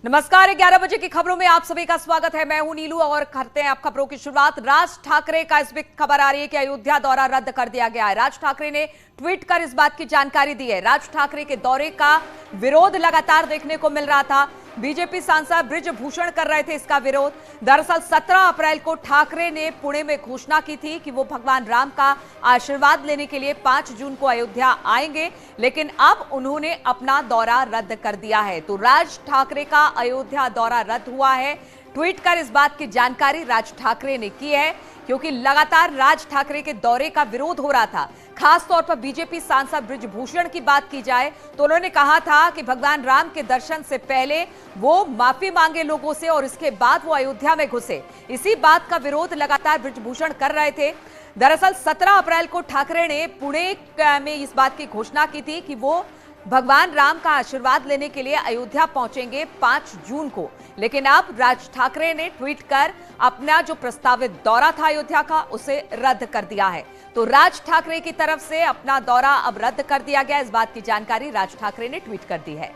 नमस्कार, 11 बजे की खबरों में आप सभी का स्वागत है। मैं हूं नीलू और करते हैं आप खबरों की शुरुआत। राज ठाकरे का इस बीच खबर आ रही है कि अयोध्या दौरा रद्द कर दिया गया है। राज ठाकरे ने ट्वीट कर इस बात की जानकारी दी है। राज ठाकरे के दौरे का विरोध लगातार देखने को मिल रहा था। बीजेपी सांसद बृजभूषण कर रहे थे इसका विरोध। दरअसल 17 अप्रैल को ठाकरे ने पुणे में घोषणा की थी कि वो भगवान राम का आशीर्वाद लेने के लिए 5 जून को अयोध्या आएंगे, लेकिन अब उन्होंने अपना दौरा रद्द कर दिया है। तो राज ठाकरे का अयोध्या दौरा रद्द हुआ है। ट्वीट कर इस बात की जानकारी राज ठाकरे ने की है, क्योंकि लगातार राज ठाकरे के दौरे का विरोध हो रहा था। खास तौर पर बीजेपी सांसद बृजभूषण की बात की जाए तो उन्होंने कहा था कि भगवान राम के दर्शन से पहले वो माफी मांगे लोगों से और इसके बाद वो अयोध्या में घुसे। इसी बात का विरोध लगातार बृजभूषण कर रहे थे। दरअसल 17 अप्रैल को ठाकरे ने पुणे में इस बात की घोषणा की थी कि वो भगवान राम का आशीर्वाद लेने के लिए अयोध्या पहुंचेंगे 5 जून को, लेकिन अब राज ठाकरे ने ट्वीट कर अपना जो प्रस्तावित दौरा था अयोध्या का उसे रद्द कर दिया है। तो राज ठाकरे की तरफ से अपना दौरा अब रद्द कर दिया गया। इस बात की जानकारी राज ठाकरे ने ट्वीट कर दी है।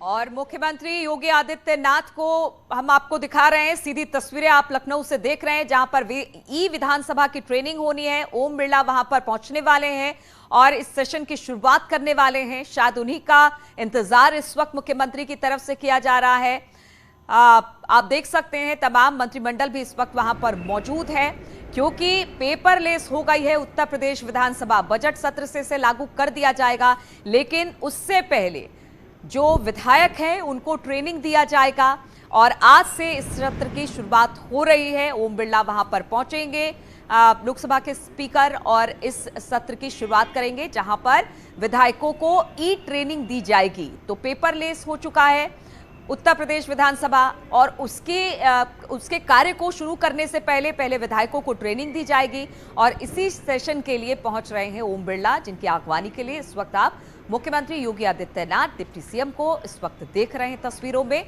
और मुख्यमंत्री योगी आदित्यनाथ को हम आपको दिखा रहे हैं, सीधी तस्वीरें आप लखनऊ से देख रहे हैं, जहां पर ई विधानसभा की ट्रेनिंग होनी है। ओम बिरला वहां पर पहुंचने वाले हैं और इस सेशन की शुरुआत करने वाले हैं। शायद उन्हीं का इंतजार इस वक्त मुख्यमंत्री की तरफ से किया जा रहा है। आप देख सकते हैं तमाम मंत्रिमंडल भी इस वक्त वहां पर मौजूद है, क्योंकि पेपरलेस हो गई है उत्तर प्रदेश विधानसभा। बजट सत्र से इसे लागू कर दिया जाएगा, लेकिन उससे पहले जो विधायक हैं उनको ट्रेनिंग दिया जाएगा और आज से इस सत्र की शुरुआत हो रही है। ओम बिरला वहां पर पहुंचेंगे, लोकसभा के स्पीकर, और इस सत्र की शुरुआत करेंगे जहां पर विधायकों को ई ट्रेनिंग दी जाएगी। तो पेपरलेस हो चुका है उत्तर प्रदेश विधानसभा और उसके कार्य को शुरू करने से पहले विधायकों को ट्रेनिंग दी जाएगी। और इसी सेशन के लिए पहुंच रहे हैं ओम बिरला, जिनकी अगवानी के लिए इस वक्त आप मुख्यमंत्री योगी आदित्यनाथ डिप्टी सीएम को इस वक्त देख रहे हैं तस्वीरों में।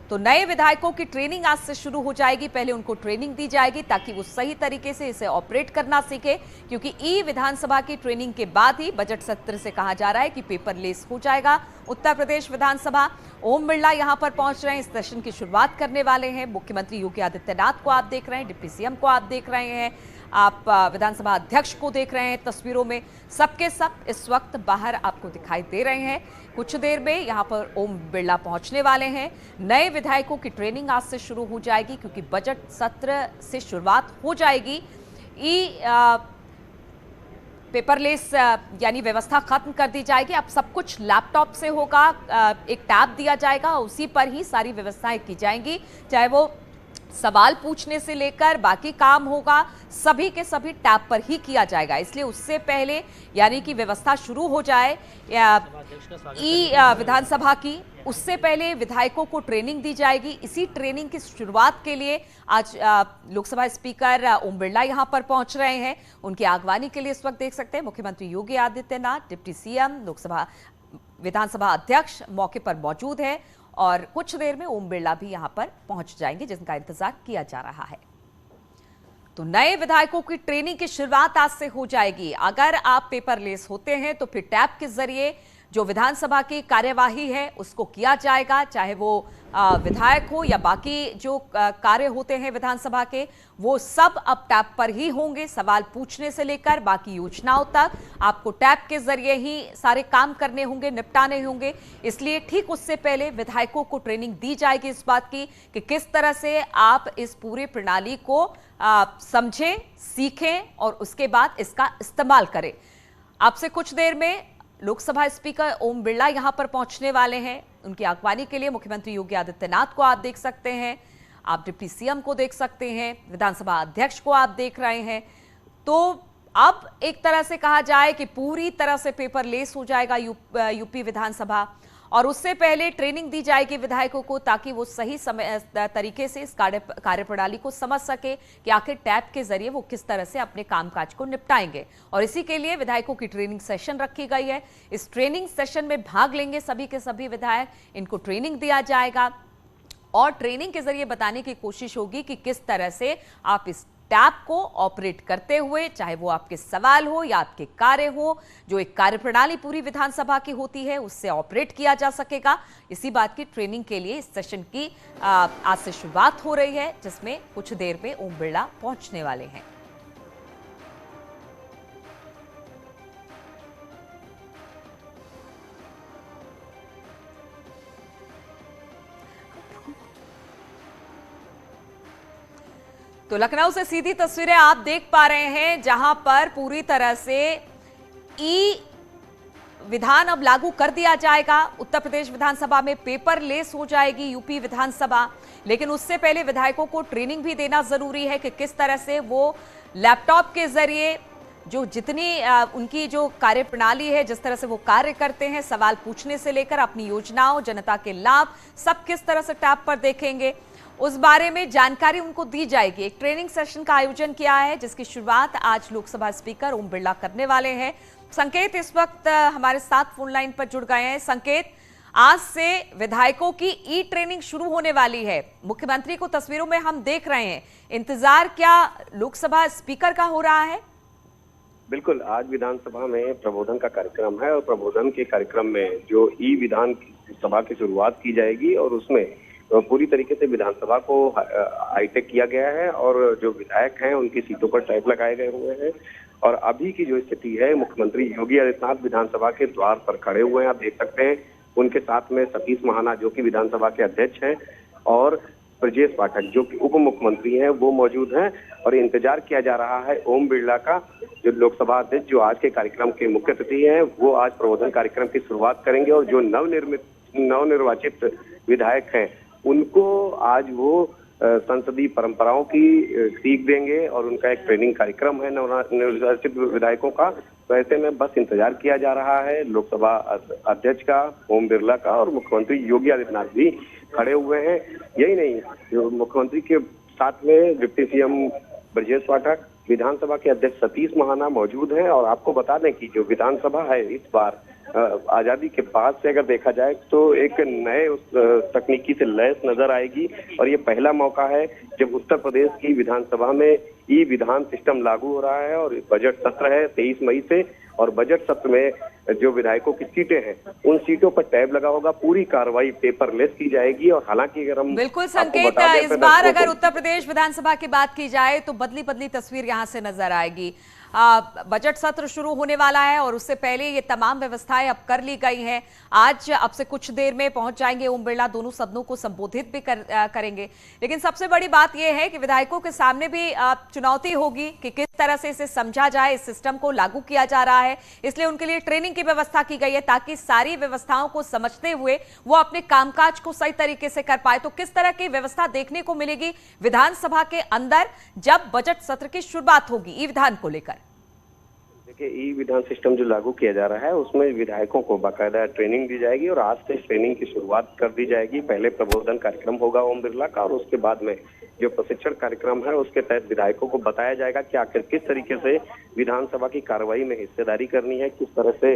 तो नए विधायकों की ट्रेनिंग आज से शुरू हो जाएगी। पहले उनको ट्रेनिंग दी जाएगी ताकि वो सही तरीके से इसे ऑपरेट करना सीखे, क्योंकि ई विधानसभा की ट्रेनिंग के बाद ही बजट सत्र से कहा जा रहा है कि पेपरलेस हो जाएगा उत्तर प्रदेश विधानसभा। ओम बिरला यहां पर पहुंच रहे हैं, इस सेशन की शुरुआत करने वाले हैं। मुख्यमंत्री योगी आदित्यनाथ को आप देख रहे हैं, डिप्टी सीएम को आप देख रहे हैं, आप विधानसभा अध्यक्ष को देख रहे हैं तस्वीरों में। सबके सब इस वक्त बाहर आपको दिखाई दे रहे हैं। कुछ देर में यहां पर ओम बिरला पहुंचने वाले हैं। नए विधायकों की ट्रेनिंग आज से शुरू हो जाएगी, क्योंकि बजट सत्र से शुरुआत हो जाएगी। पेपरलेस यानी व्यवस्था खत्म कर दी जाएगी। अब सब कुछ लैपटॉप से होगा, एक टैब दिया जाएगा, उसी पर ही सारी व्यवस्थाएं की जाएंगी। चाहे वो सवाल पूछने से लेकर बाकी काम होगा, सभी के सभी टैब पर ही किया जाएगा। इसलिए उससे पहले यानी कि व्यवस्था शुरू हो जाए ई विधानसभा की, उससे पहले विधायकों को ट्रेनिंग दी जाएगी। इसी ट्रेनिंग की शुरुआत के लिए आज लोकसभा स्पीकर ओम बिरला यहां पर पहुंच रहे हैं। उनकी अगवानी के लिए इस वक्त देख सकते हैं मुख्यमंत्री योगी आदित्यनाथ, डिप्टी सीएम, लोकसभा विधानसभा अध्यक्ष मौके पर मौजूद है और कुछ देर में ओम बिरला भी यहां पर पहुंच जाएंगे, जिनका इंतजार किया जा रहा है। तो नए विधायकों की ट्रेनिंग की शुरुआत आज से हो जाएगी। अगर आप पेपरलेस होते हैं तो फिर टैब के जरिए जो विधानसभा की कार्यवाही है उसको किया जाएगा, चाहे वो विधायक हो या बाकी जो कार्य होते हैं विधानसभा के, वो सब अब टैब पर ही होंगे। सवाल पूछने से लेकर बाकी योजनाओं तक आपको टैब के जरिए ही सारे काम करने होंगे, निपटाने होंगे। इसलिए ठीक उससे पहले विधायकों को ट्रेनिंग दी जाएगी इस बात की कि किस तरह से आप इस पूरी प्रणाली को समझें, सीखें और उसके बाद इसका इस्तेमाल करें। आपसे कुछ देर में लोकसभा स्पीकर ओम बिरला यहां पर पहुंचने वाले हैं। उनकी अगवानी के लिए मुख्यमंत्री योगी आदित्यनाथ को आप देख सकते हैं, आप डिप्टी सीएम को देख सकते हैं, विधानसभा अध्यक्ष को आप देख रहे हैं। तो अब एक तरह से कहा जाए कि पूरी तरह से पेपरलेस हो जाएगा यूपी विधानसभा, और उससे पहले ट्रेनिंग दी जाएगी विधायकों को ताकि वो सही समय तरीके से इस कार्यप्रणाली को समझ सके कि आखिर टैब के जरिए वो किस तरह से अपने कामकाज को निपटाएंगे। और इसी के लिए विधायकों की ट्रेनिंग सेशन रखी गई है। इस ट्रेनिंग सेशन में भाग लेंगे सभी के सभी विधायक, इनको ट्रेनिंग दिया जाएगा और ट्रेनिंग के जरिए बताने की कोशिश होगी कि किस तरह से आप इस टैब को ऑपरेट करते हुए, चाहे वो आपके सवाल हो या आपके कार्य हो, जो एक कार्यप्रणाली पूरी विधानसभा की होती है उससे ऑपरेट किया जा सकेगा। इसी बात की ट्रेनिंग के लिए इस सेशन की आज से शुरुआत हो रही है, जिसमें कुछ देर में ओम बिरला पहुंचने वाले हैं। तो लखनऊ से सीधी तस्वीरें आप देख पा रहे हैं, जहां पर पूरी तरह से ई विधान अब लागू कर दिया जाएगा। उत्तर प्रदेश विधानसभा में पेपरलेस हो जाएगी यूपी विधानसभा, लेकिन उससे पहले विधायकों को ट्रेनिंग भी देना जरूरी है कि किस तरह से वो लैपटॉप के जरिए जो जितनी उनकी जो कार्यप्रणाली है, जिस तरह से वो कार्य करते हैं, सवाल पूछने से लेकर अपनी योजनाओं, जनता के लाभ, सब किस तरह से टैब पर देखेंगे, उस बारे में जानकारी उनको दी जाएगी। एक ट्रेनिंग सेशन का आयोजन किया है, जिसकी शुरुआत आज लोकसभा स्पीकर ओम बिरला करने वाले हैं। संकेत इस वक्त हमारे साथ फोन लाइन पर जुड़ गए हैं। संकेत, आज से विधायकों की ई ट्रेनिंग शुरू होने वाली है। मुख्यमंत्री को तस्वीरों में हम देख रहे हैं, इंतजार क्या लोकसभा स्पीकर का हो रहा है? बिल्कुल, आज विधानसभा में प्रबोधन का कार्यक्रम है और प्रबोधन के कार्यक्रम में जो ई विधान सभा की शुरुआत की जाएगी और उसमें पूरी तरीके से विधानसभा को हाईटेक किया गया है और जो विधायक हैं उनकी सीटों पर टैग लगाए गए हुए हैं। और अभी की जो स्थिति है, मुख्यमंत्री योगी आदित्यनाथ विधानसभा के द्वार पर खड़े हुए हैं, आप देख सकते हैं। उनके साथ में सतीश महाना जो कि विधानसभा के अध्यक्ष हैं और ब्रजेश पाठक जो कि उप मुख्यमंत्री हैं वो मौजूद हैं। और इंतजार किया जा रहा है ओम बिरला का, जो लोकसभा अध्यक्ष जो आज के कार्यक्रम के मुख्य अतिथि हैं, वो आज प्रबोधन कार्यक्रम की शुरुआत करेंगे और जो नवनिर्वाचित विधायक हैं उनको आज वो संसदीय परंपराओं की सीख देंगे और उनका एक ट्रेनिंग कार्यक्रम है नवनिर्वाचित विधायकों का। तो ऐसे में बस इंतजार किया जा रहा है लोकसभा अध्यक्ष का, ओम बिरला का, और मुख्यमंत्री योगी आदित्यनाथ भी खड़े हुए हैं। यही नहीं, जो मुख्यमंत्री के साथ में डिप्टी सीएम ब्रजेश पाठक, विधानसभा के अध्यक्ष सतीश महाना मौजूद हैं। और आपको बता दें कि जो विधानसभा है इस बार आजादी के बाद से अगर देखा जाए तो एक नए तकनीकी से लैस नजर आएगी और ये पहला मौका है जब उत्तर प्रदेश की विधानसभा में ई विधान सिस्टम लागू हो रहा है। और बजट सत्र है 23 मई से, और बजट सत्र में जो विधायकों की सीटें हैं उन सीटों पर टैब लगा होगा, पूरी कार्रवाई पेपरलेस की जाएगी। और हालांकि अगर हम बिल्कुल संकेत, इस बार अगर उत्तर प्रदेश विधानसभा की बात की जाए तो बदली बदली तस्वीर यहां से नजर आएगी। बजट सत्र शुरू होने वाला है और उससे पहले ये तमाम व्यवस्थाएं अब कर ली गई हैं। आज अब से कुछ देर में पहुंच जाएंगे ओम बिरला, दोनों सदनों को संबोधित भी करेंगे। लेकिन सबसे बड़ी बात यह है कि विधायकों के सामने भी चुनौती होगी कि किस तरह से इसे समझा जाए, इस सिस्टम को लागू किया जा रहा है। इसलिए उनके लिए ट्रेनिंग की व्यवस्था की गई है ताकि सारी व्यवस्थाओं को समझते हुए वो अपने कामकाज को सही तरीके से कर पाए। तो किस तरह की व्यवस्था देखने को मिलेगी विधानसभा के अंदर जब बजट सत्र की शुरुआत होगी ई विधान को लेकर? देखिए, ई विधान सिस्टम जो लागू किया जा रहा है उसमें विधायकों को बाकायदा ट्रेनिंग दी जाएगी और आज से ट्रेनिंग की शुरुआत कर दी जाएगी। पहले प्रबोधन कार्यक्रम होगा ओम बिरला का और उसके बाद में जो प्रशिक्षण कार्यक्रम है उसके तहत विधायकों को बताया जाएगा कि आखिर किस तरीके से विधानसभा की कार्रवाई में हिस्सेदारी करनी है, किस तरह से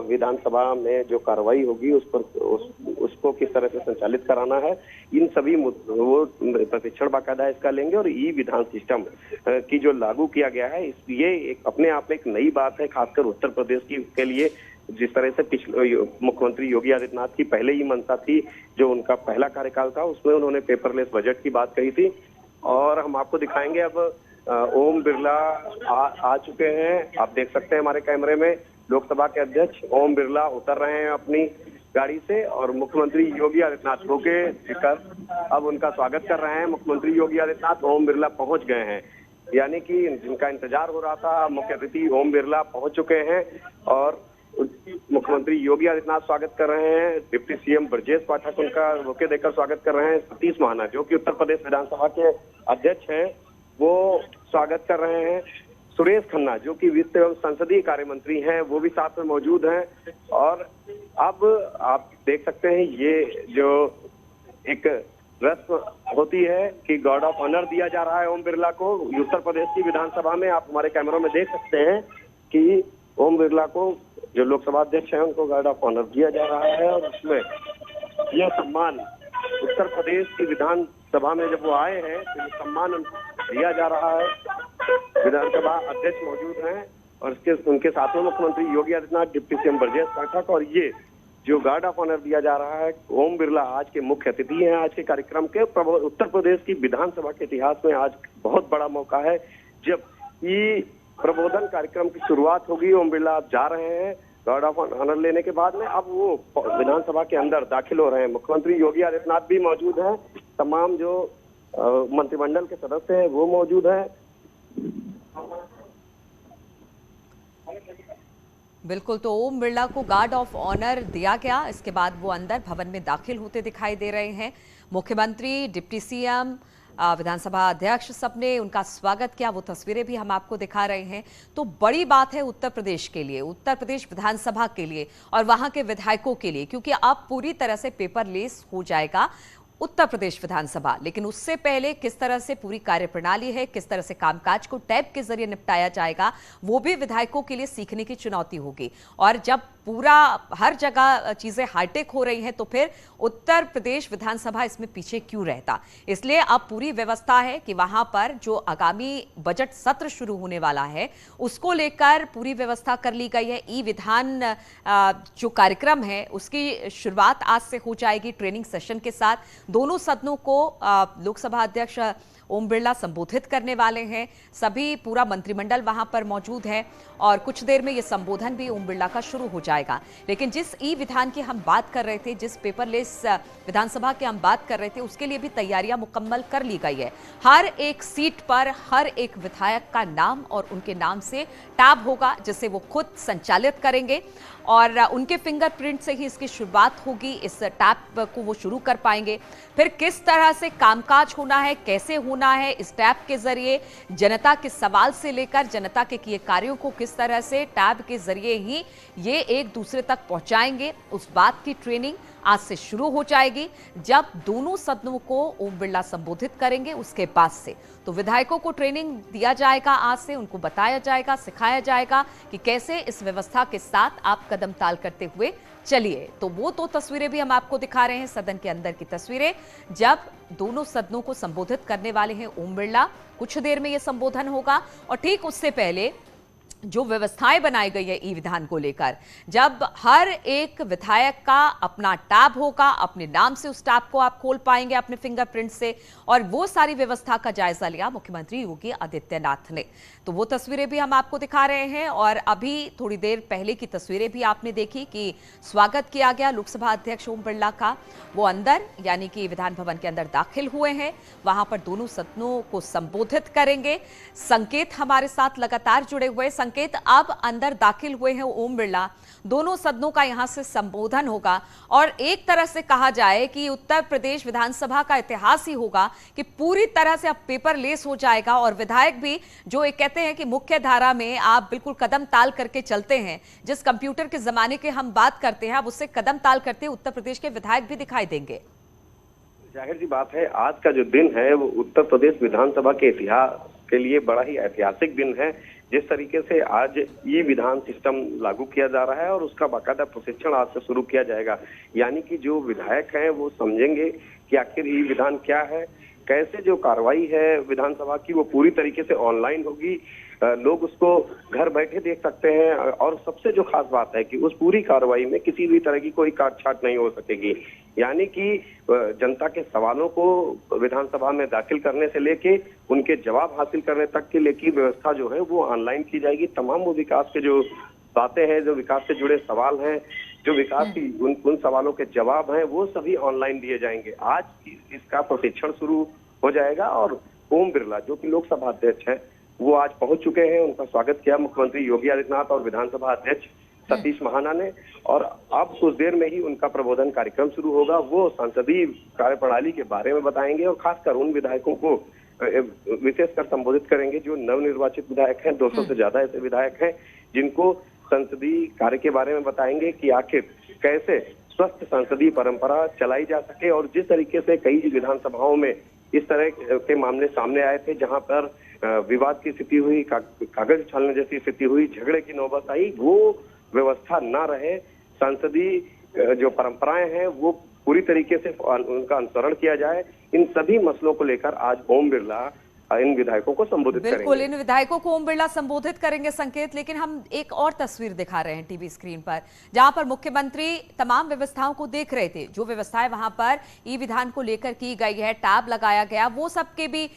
विधानसभा में जो कार्रवाई होगी उसको किस तरह से संचालित कराना है। इन सभी वो प्रशिक्षण बाकायदा इसका लेंगे। और ई विधान सिस्टम की जो लागू किया गया है ये एक अपने आप में एक नई बात है, खासकर उत्तर प्रदेश के लिए। जिस तरह से पिछले मुख्यमंत्री योगी आदित्यनाथ की पहले ही मंशा थी, जो उनका पहला कार्यकाल था उसमें उन्होंने पेपरलेस बजट की बात कही थी। और हम आपको दिखाएंगे अब ओम बिरला आ चुके हैं, आप देख सकते हैं हमारे कैमरे में। लोकसभा के अध्यक्ष ओम बिरला उतर रहे हैं अपनी गाड़ी से और मुख्यमंत्री योगी आदित्यनाथ होके लेकर अब उनका स्वागत कर रहे हैं। मुख्यमंत्री योगी आदित्यनाथ ओम बिरला पहुंच गए हैं, यानी कि जिनका इंतजार हो रहा था मुख्य अतिथि ओम बिरला पहुंच चुके हैं। और मुख्यमंत्री योगी आदित्यनाथ स्वागत कर रहे हैं, डिप्टी सीएम ब्रजेश पाठक उनका रोके देकर स्वागत कर रहे हैं, सतीश महाना जो कि उत्तर प्रदेश विधानसभा के अध्यक्ष हैं वो स्वागत कर रहे हैं, सुरेश खन्ना जो कि वित्त एवं संसदीय कार्य मंत्री हैं वो भी साथ में मौजूद हैं। और अब आप देख सकते हैं ये जो एक रस्म होती है कि गार्ड ऑफ ऑनर दिया जा रहा है ओम बिरला को। उत्तर प्रदेश की विधानसभा में आप हमारे कैमरों में देख सकते हैं कि ओम बिरला को जो लोकसभा अध्यक्ष हैं उनको गार्ड ऑफ ऑनर दिया जा रहा है। और उसमें यह सम्मान उत्तर प्रदेश की विधानसभा में जब वो आए हैं तो ये सम्मान दिया जा रहा है। विधानसभा अध्यक्ष मौजूद हैं और उनके साथ में मुख्यमंत्री योगी आदित्यनाथ, डिप्टी सीएम ब्रजेश पाठक, और ये जो गार्ड ऑफ ऑनर दिया जा रहा है, ओम बिरला आज के मुख्य अतिथि हैं आज के कार्यक्रम के। उत्तर प्रदेश की विधानसभा के इतिहास में आज बहुत बड़ा मौका है जब ये प्रबोधन कार्यक्रम की शुरुआत होगी। ओम बिरला आप जा रहे हैं गार्ड ऑफ ऑनर लेने के बाद में, अब वो विधानसभा के अंदर दाखिल हो रहे हैं। मुख्यमंत्री योगी आदित्यनाथ भी मौजूद हैं, तमाम जो मंत्रिमंडल के सदस्य हैं वो मौजूद हैं। बिल्कुल, तो ओम बिरला को गार्ड ऑफ ऑनर दिया गया, इसके बाद वो अंदर भवन में दाखिल होते दिखाई दे रहे हैं। मुख्यमंत्री, डिप्टी सीएम, विधानसभा अध्यक्ष सबने उनका स्वागत किया, वो तस्वीरें भी हम आपको दिखा रहे हैं। तो बड़ी बात है उत्तर प्रदेश के लिए, उत्तर प्रदेश विधानसभा के लिए और वहां के विधायकों के लिए, क्योंकि अब पूरी तरह से पेपरलेस हो जाएगा उत्तर प्रदेश विधानसभा। लेकिन उससे पहले किस तरह से पूरी कार्यप्रणाली है, किस तरह से कामकाज को टैब के जरिए निपटाया जाएगा, वो भी विधायकों के लिए सीखने की चुनौती होगी। और जब पूरा हर जगह चीजें हाईटेक हो रही हैं तो फिर उत्तर प्रदेश विधानसभा इसमें पीछे क्यों रहता। इसलिए अब पूरी व्यवस्था है कि वहां पर जो आगामी बजट सत्र शुरू होने वाला है उसको लेकर पूरी व्यवस्था कर ली गई है। ई विधान जो कार्यक्रम है उसकी शुरुआत आज से हो जाएगी ट्रेनिंग सेशन के साथ। दोनों सदनों को लोकसभा अध्यक्ष ओम बिरला संबोधित करने वाले हैं। सभी पूरा मंत्रिमंडल वहां पर मौजूद है और कुछ देर में यह संबोधन भी ओम बिरला का शुरू हो जाएगा। लेकिन जिस ई विधान की हम बात कर रहे थे, जिस पेपरलेस विधानसभा की हम बात कर रहे थे, उसके लिए भी तैयारियां मुकम्मल कर ली गई है। हर एक सीट पर हर एक विधायक का नाम और उनके नाम से टैब होगा जिसे वो खुद संचालित करेंगे और उनके फिंगरप्रिंट से ही इसकी शुरुआत होगी। इस टैब को वो शुरू कर पाएंगे। फिर किस तरह से कामकाज होना है, कैसे होना है, इस टैब के जरिए जनता के सवाल से लेकर जनता के किए कार्यों को किस तरह से टैब के जरिए ही ये एक दूसरे तक पहुंचाएंगे, उस बात की ट्रेनिंग आज से शुरू हो जाएगी जब दोनों सदनों को ओम बिरला संबोधित करेंगे। उसके बाद से तो विधायकों को ट्रेनिंग दिया जाएगा, आज से उनको बताया जाएगा, सिखाया जाएगा कि कैसे इस व्यवस्था के साथ आप कदम ताल करते हुए चलिए। तो वो तो तस्वीरें भी हम आपको दिखा रहे हैं, सदन के अंदर की तस्वीरें जब दोनों सदनों को संबोधित करने वाले हैं ओम बिरला। कुछ देर में यह संबोधन होगा और ठीक उससे पहले जो व्यवस्थाएं बनाई गई है ई विधान को लेकर, जब हर एक विधायक का अपना टैब होगा, अपने नाम से उस टैब को आप खोल पाएंगे अपने फिंगरप्रिंट से, और वो सारी व्यवस्था का जायजा लिया मुख्यमंत्री योगी आदित्यनाथ ने। तो वो तस्वीरें भी हम आपको दिखा रहे हैं और अभी थोड़ी देर पहले की तस्वीरें भी आपने देखी कि स्वागत किया गया लोकसभा अध्यक्ष ओम बिरला का। वो अंदर यानी कि विधान भवन के अंदर दाखिल हुए हैं, वहां पर दोनों सदनों को संबोधित करेंगे। संकेत हमारे साथ लगातार जुड़े हुए। संकेत, अब अंदर दाखिल हुए हैं ओम बिरला, दोनों सदनों का यहां से संबोधन होगा और एक तरह से कहा जाए कि उत्तर प्रदेश विधानसभा का इतिहास ही होगा कि पूरी तरह से अब पेपरलेस हो जाएगा और विधायक भी जो एक कहते हैं कि मुख्य धारा में आप बिल्कुल कदम ताल करके चलते हैं, जिस कंप्यूटर के जमाने के हम बात करते हैं, अब उससे कदम ताल करते उत्तर प्रदेश के विधायक भी दिखाई देंगे। जाहिर सी बात है, आज का जो दिन है वो उत्तर प्रदेश विधानसभा के इतिहास के लिए बड़ा ही ऐतिहासिक दिन है। जिस तरीके से आज ये विधान सिस्टम लागू किया जा रहा है और उसका बाकायदा प्रशिक्षण आज से शुरू किया जाएगा, यानी कि जो विधायक हैं वो समझेंगे कि आखिर ये विधान क्या है, कैसे जो कार्रवाई है विधानसभा की वो पूरी तरीके से ऑनलाइन होगी, लोग उसको घर बैठे देख सकते हैं। और सबसे जो खास बात है कि उस पूरी कार्रवाई में किसी भी तरह की कोई काट-छांट नहीं हो सकेगी, यानी कि जनता के सवालों को विधानसभा में दाखिल करने से लेके उनके जवाब हासिल करने तक के लिए की व्यवस्था जो है वो ऑनलाइन की जाएगी। तमाम वो विकास के जो बातें हैं, जो विकास से जुड़े सवाल हैं, जो विकास की उन सवालों के जवाब हैं, वो सभी ऑनलाइन दिए जाएंगे। आज इसका प्रशिक्षण शुरू हो जाएगा और ओम बिरला जो कि लोकसभा अध्यक्ष हैं वो आज पहुंच चुके हैं। उनका स्वागत किया मुख्यमंत्री योगी आदित्यनाथ और विधानसभा अध्यक्ष सतीश महाना ने, और अब कुछ देर में ही उनका प्रबोधन कार्यक्रम शुरू होगा। वो संसदीय कार्यप्रणाली के बारे में बताएंगे और खासकर उन विधायकों को विशेषकर संबोधित करेंगे जो नवनिर्वाचित विधायक हैं। 200 से ज्यादा ऐसे विधायक हैं जिनको संसदीय कार्य के बारे में बताएंगे कि आखिर कैसे स्वस्थ संसदीय परंपरा चलाई जा सके। और जिस तरीके से कई विधानसभाओं में इस तरह के मामले सामने आए थे जहां पर विवाद की स्थिति हुई, कागज उछालने जैसी स्थिति हुई, झगड़े की नौबत आई, वो व्यवस्था ना रहे, संसदीय जो परंपराएं हैं वो पूरी तरीके से उनका अनुसरण किया जाए। इन सभी मसलों को लेकर आज ओम बिरला इन विधायकों को संबोधित बिल्कुल, करेंगे। इन विधायकों को ओम बिरला संबोधित करेंगे संकेत, लेकिन हम एक और तस्वीर दिखा रहे हैं टीवी स्क्रीन पर, जहां पर मुख्यमंत्री तमाम व्यवस्थाओं को देख रहे थे। जो व्यवस्थाएं वहां पर ई विधान को लेकर की गई है, टैब लगाया गया, वो सबके भी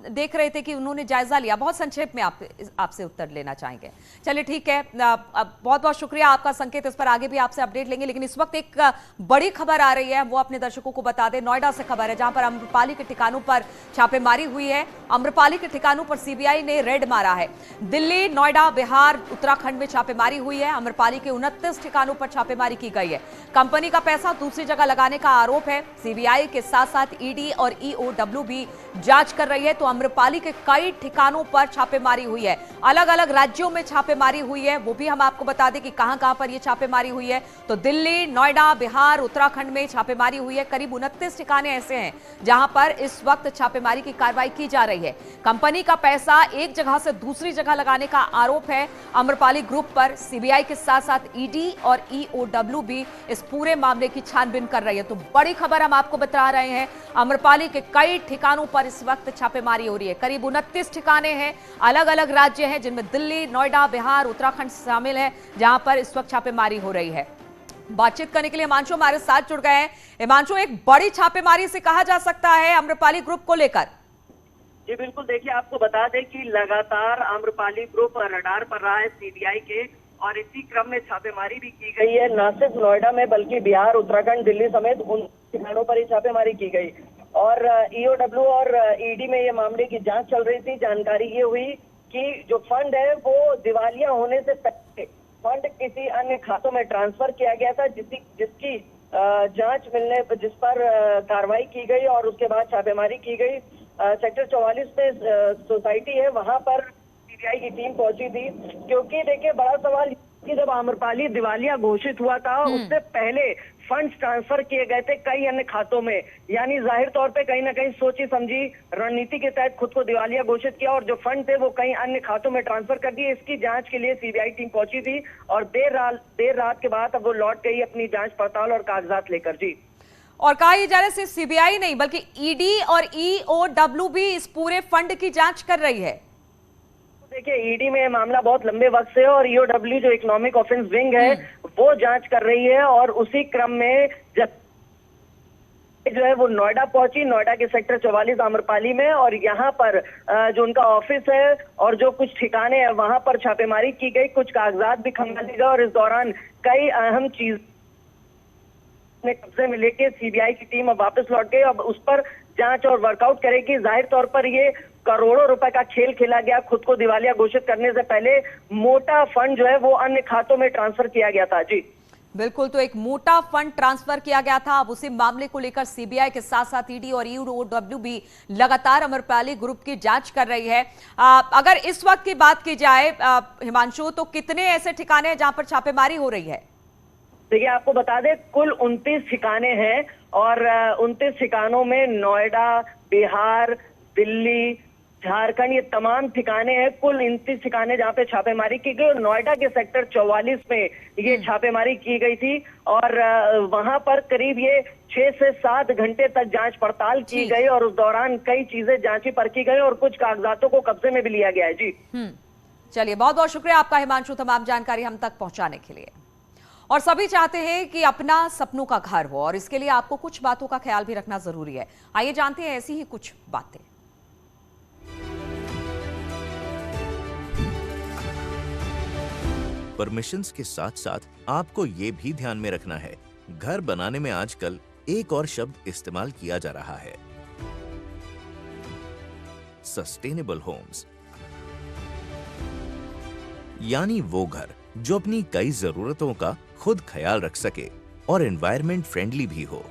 देख रहे थे कि उन्होंने जायजा लिया। बहुत संक्षेप में आपसे उत्तर लेना चाहेंगे। चलिए ठीक है, बहुत बहुत शुक्रिया आपका संकेत, इस पर आगे भी आपसे अपडेट लेंगे। लेकिन इस वक्त एक बड़ी खबर आ रही है, वो अपने दर्शकों को बता दें। नोएडा से खबर है, जहां पर अम्रपाली के ठिकानों पर छापेमारी हुई है। अम्रपाली के ठिकानों पर सीबीआई ने रेड मारा है। दिल्ली, नोएडा, बिहार, उत्तराखंड में छापेमारी हुई है। अम्रपाली के 29 ठिकानों पर छापेमारी की गई है। कंपनी का पैसा दूसरी जगह लगाने का आरोप है। सीबीआई के साथ साथ ईडी और ईओडब्ल्यू भी जांच कर रही है। तो अम्रपाली के कई ठिकानों पर छापेमारी हुई है, अलग अलग राज्यों में छापेमारी हुई है। वो भी हम आपको बता दें कि कहां-कहां पर यह छापेमारी हुई है। तो दिल्ली, नोएडा, बिहार, उत्तराखंड में छापेमारी हुई है। करीब 29 ठिकाने ऐसे हैं जहां पर इस वक्त छापेमारी की कार्रवाई की जा रही है। कंपनी का पैसा एक जगह से दूसरी जगह लगाने का आरोप है अम्रपाली ग्रुप पर। सीबीआई के साथ साथ ईडी और ईओडब्ल्यू भी इस पूरे मामले की छानबीन कर रही है। तो बड़ी खबर हम आपको बता रहे हैं, अम्रपाली के कई ठिकानों पर इस वक्त छापेमारी हो रही है। करीब 29 ठिकाने हैं, अलग अलग राज्य हैं, जिनमें दिल्ली, नोएडा, बिहार, उत्तराखंड शामिल है, जहां पर इस वक्त छापेमारी हो रही है। बातचीत करने के लिए हिमांशु हमारे साथ जुड़ गए हैं। हिमांशु, एक बड़ी छापेमारी से कहा जा सकता है अम्रपाली ग्रुप को लेकर। जी बिल्कुल, देखिए आपको बता दें कि लगातार आम्रपाली ग्रुप रडार पर रहा है सीबीआई के, और इसी क्रम में छापेमारी भी की गई है। न सिर्फ नोएडा में बल्कि बिहार, उत्तराखंड, दिल्ली समेत उन ठिकानों पर ही छापेमारी की गई। और ईओडब्ल्यू और ईडी में ये मामले की जांच चल रही थी। जानकारी ये हुई कि जो फंड है वो दिवालिया होने से पहले फंड किसी अन्य खातों में ट्रांसफर किया गया था, जिसकी जांच मिलने पर, जिस पर कार्रवाई की गई और उसके बाद छापेमारी की गई। सेक्टर 44 में सोसाइटी है, वहां पर सीबीआई की टीम पहुंची थी। क्योंकि देखिए, बड़ा सवाल कि जब आम्रपाली दिवालिया घोषित हुआ था, उससे पहले फंड्स ट्रांसफर किए गए थे कई अन्य खातों में, यानी जाहिर तौर पे कहीं ना कहीं सोची समझी रणनीति के तहत खुद को दिवालिया घोषित किया और जो फंड थे वो कई अन्य खातों में ट्रांसफर कर दिए। इसकी जांच के लिए सीबीआई टीम पहुंची थी और देर रात के बाद अब वो लौट गई अपनी जांच पड़ताल और कागजात लेकर। जी, और कहा यह जा रहा है सिर्फ सीबीआई नहीं बल्कि ईडी और ईओडब्ल्यू भी इस पूरे फंड की जांच कर रही है। देखिए, ईडी में मामला बहुत लंबे वक्त से है और ईओडब्ल्यू जो इकोनॉमिक ऑफेंस विंग है वो जांच कर रही है। और उसी क्रम में जब जो है वो नोएडा पहुंची, नोएडा के सेक्टर 44 आम्रपाली में, और यहाँ पर जो उनका ऑफिस है और जो कुछ ठिकाने हैं वहां पर छापेमारी की गई। कुछ कागजात भी खंगाले गए और इस दौरान कई अहम चीज ने कब्जे में लेके सीबीआई की टीम अब वापस लौट गई। अब उस पर जांच और वर्कआउट करेगी। जाहिर तौर पर ये करोड़ों रुपए का खेल खेला गया। खुद को दिवालिया घोषित करने से पहले मोटा फंड जो है वो अन्य खातों में ट्रांसफर किया गया था। जी बिल्कुल, तो एक मोटा फंड ट्रांसफर किया गया था। अब उसी मामले को लेकर सीबीआई के साथ साथ ईडी और ईओडब्ल्यू भी लगातार अम्रपाली ग्रुप की जांच कर रही है। अगर इस वक्त की बात की जाए हिमांशु, तो कितने ऐसे ठिकाने हैं जहां पर छापेमारी हो रही है? देखिए, आपको बता दें कुल 29 ठिकाने हैं और 29 ठिकानों में नोएडा, बिहार, दिल्ली, झारखंड, ये तमाम ठिकाने हैं। कुल 29 ठिकाने जहाँ पे छापेमारी की गई और नोएडा के सेक्टर 44 में ये छापेमारी की गई थी। और वहां पर करीब ये 6 से 7 घंटे तक जांच पड़ताल की गई और उस दौरान कई चीजें जांची परखी गई और कुछ कागजातों को कब्जे में भी लिया गया है। जी चलिए, बहुत बहुत शुक्रिया आपका हिमांशु, तमाम जानकारी हम तक पहुंचाने के लिए। और सभी चाहते हैं कि अपना सपनों का घर हो और इसके लिए आपको कुछ बातों का ख्याल भी रखना जरूरी है। आइए जानते हैं ऐसी ही कुछ बातें। परमिशंस के साथ साथ आपको ये भी ध्यान में रखना है, घर बनाने में आजकल एक और शब्द इस्तेमाल किया जा रहा है, सस्टेनेबल होम्स। यानी वो घर जो अपनी कई जरूरतों का खुद ख्याल रख सके और एनवायरनमेंट फ्रेंडली भी हो।